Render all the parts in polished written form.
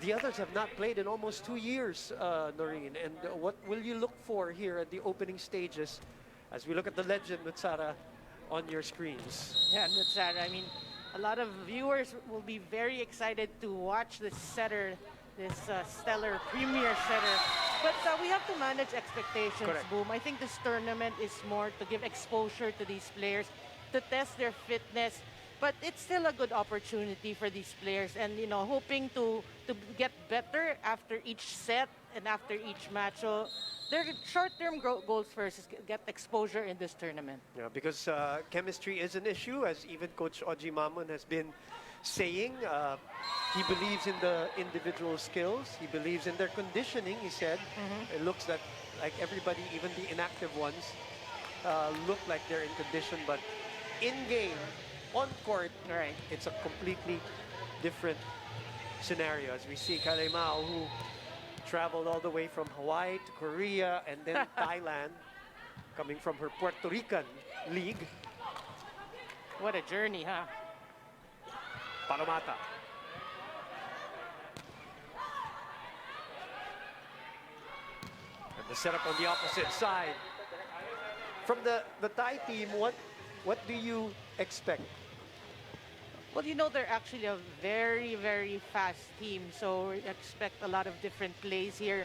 the others have not played in almost 2 years, Noreen. And what will you look for here at the opening stages as we look at the legend, Nutsara, on your screens? Yeah, Nutsara. I mean, a lot of viewers will be very excited to watch this setter, this stellar premier setter. But we have to manage expectations, Correct. Boom. I think this tournament is more to give exposure to these players, to test their fitness. But it's still a good opportunity for these players, and hoping to get better after each set and after each match. So their short-term goals first is get exposure in this tournament. Yeah, because chemistry is an issue, as even Coach Oji Mamon has been saying. He believes in the individual skills. He believes in their conditioning, he said. It looks like everybody, even the inactive ones, look like they're in condition, but in-game, on court, Right. it's a completely different scenario. As we see Kalemao, who traveled all the way from Hawaii to Korea and then Thailand, coming from her Puerto Rican league. What a journey, huh? Palomata. And the setup on the opposite side. From the Thai team, what do you expect? Well, they're actually a very, very fast team. So we expect a lot of different plays here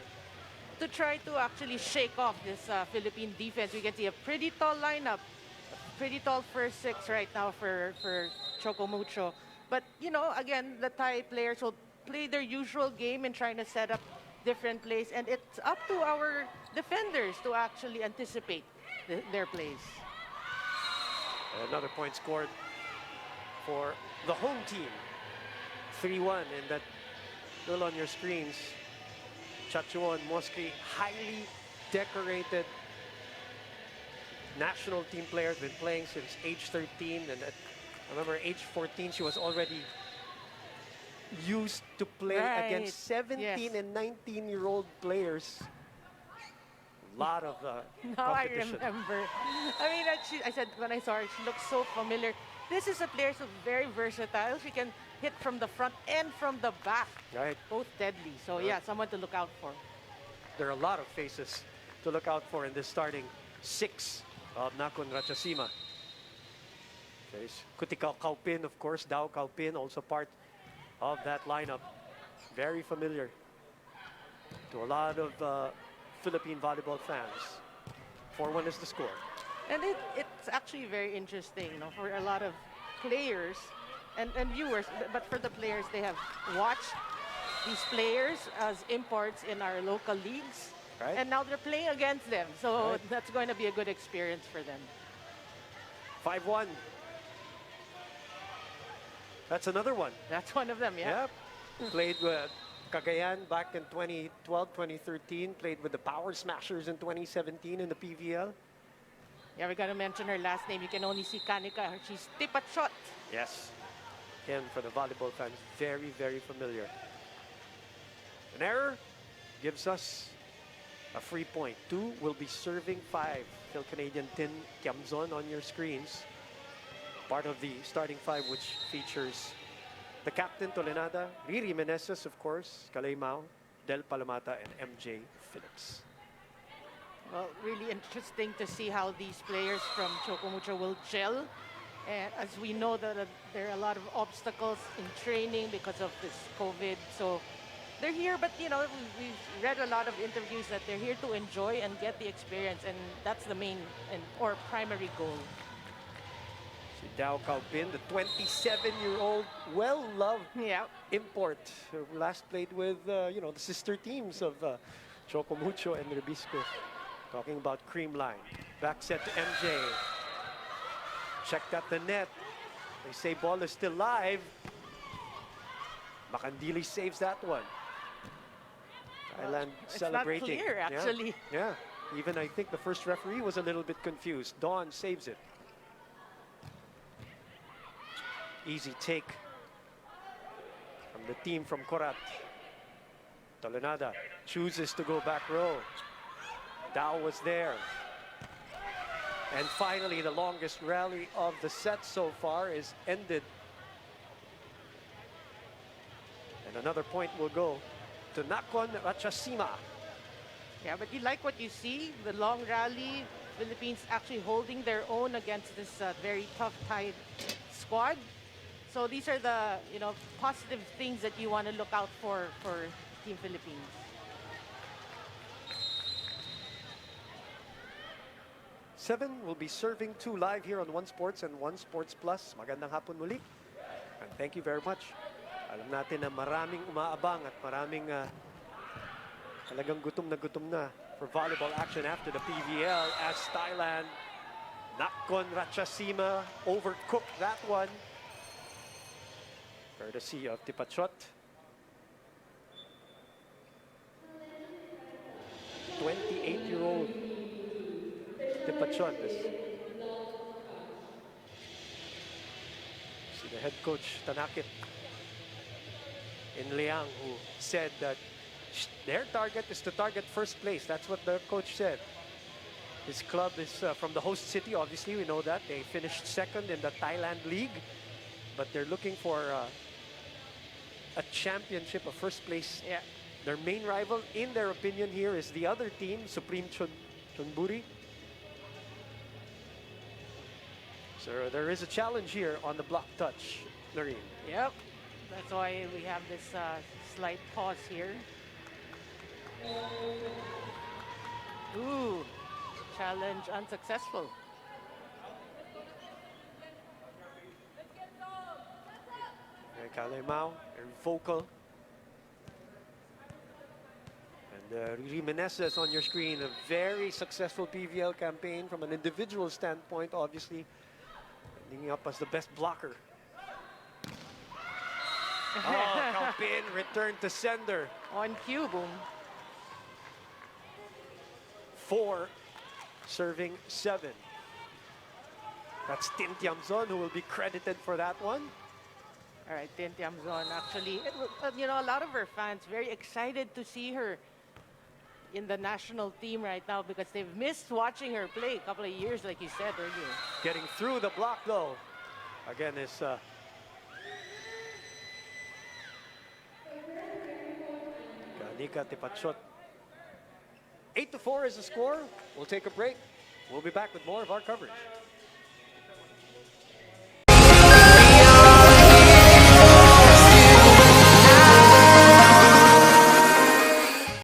to try to actually shake off this Philippine defense. We can see a pretty tall lineup, pretty tall first six right now for Choco Mucho. But, again, the Thai players will play their usual game and trying to set up different plays. And it's up to our defenders to actually anticipate their plays. Another point scored for the home team. 3-1, and that still on your screens. Chachuon Moskri, highly decorated national team player, been playing since age 13, and at, I remember age 14 she was already used to play against 17 and 19-year-old players. A lot of Now I competition. remember. I mean, I said when I saw her, she looks so familiar. This is a player who's very versatile. She can hit from the front and from the back. Right. Both deadly. So yeah, someone to look out for. There are a lot of faces to look out for in this starting six of Nakhon Ratchasima. There's Kutikau Kaupin, of course. Dao Kaupin, also part of that lineup. Very familiar to a lot of Philippine volleyball fans. 4-1 is the score. And it's actually very interesting, for a lot of players and viewers. But for the players, they have watched these players as imports in our local leagues. Right. And now they're playing against them. So Right. that's going to be a good experience for them. 5-1. That's another one. That's one of them, yeah. Yep. Played with Cagayan back in 2012, 2013. Played with the Power Smashers in 2017 in the PVL. Yeah, we got to mention her last name. You can only see Kanika. She's tip at shot. Yes. Again, for the volleyball fans, very, very familiar. An error gives us a free point. 2 will be serving 5. Phil Canadian Tin Kiamzon on your screens. Part of the starting 5, which features the captain, Tolenada, Riri Meneses, of course, Kalemao, Del Palomata, and MJ Phillips. Well, really interesting to see how these players from Choco Mucho will gel. And as we know that there are a lot of obstacles in training because of this COVID. So they're here, but we've read a lot of interviews that they're here to enjoy and get the experience, and that's the main or primary goal. Si Dao Kaupin, the 27-year-old, well-loved import, who last played with the sister teams of Choco Mucho and Rebisco. Talking about cream line. Back set to MJ. Checked at the net. They say ball is still live. Makandili saves that one. Thailand celebrating. It's not clear, actually. Yeah. Even I think the first referee was a little bit confused. Dawn saves it. Easy take from the team from Korat. Tolenada chooses to go back row. Dao was there. And finally, the longest rally of the set so far is ended. And another point will go to Nakhon Ratchasima. Yeah, but you like what you see, the long rally, Philippines actually holding their own against this very tough Thai squad. So these are the, positive things that you want to look out for Team Philippines. Seven will be serving 2 live here on One Sports and One Sports Plus. Magandang hapon muli. And thank you very much. Alam natin na maraming umaabang at maraming talagang gutom na for volleyball action after the PVL as Thailand, Nakhon Ratchasima overcooked that one. Courtesy of Tipachot. 28-year-old Tipachot. See the head coach Tanakit in Liang, who said that their target is to target first place. That's what the coach said. His club is from the host city, obviously, we know that. They finished second in the Thailand League, but they're looking for a championship, a first place. Yeah. Their main rival, in their opinion here, is the other team, Supreme Chonburi. So there is a challenge here on the block touch, Noreen. Yep. That's why we have this slight pause here. Ooh, challenge unsuccessful. Kalay Mao, very vocal. And Riri Meneses on your screen, a very successful PVL campaign from an individual standpoint, obviously. Ending up as the best blocker. Oh, Kaupin returned to sender. On cue, boom. 4, serving 7. That's Tin Tiamzon who will be credited for that one. All right, Tin Tiamzon, actually, a lot of her fans very excited to see her in the national team right now because they've missed watching her play a couple of years, like you said earlier. Getting through the block, though. Again, is Kanika Tipachot. 8-4 is the score. We'll take a break. We'll be back with more of our coverage.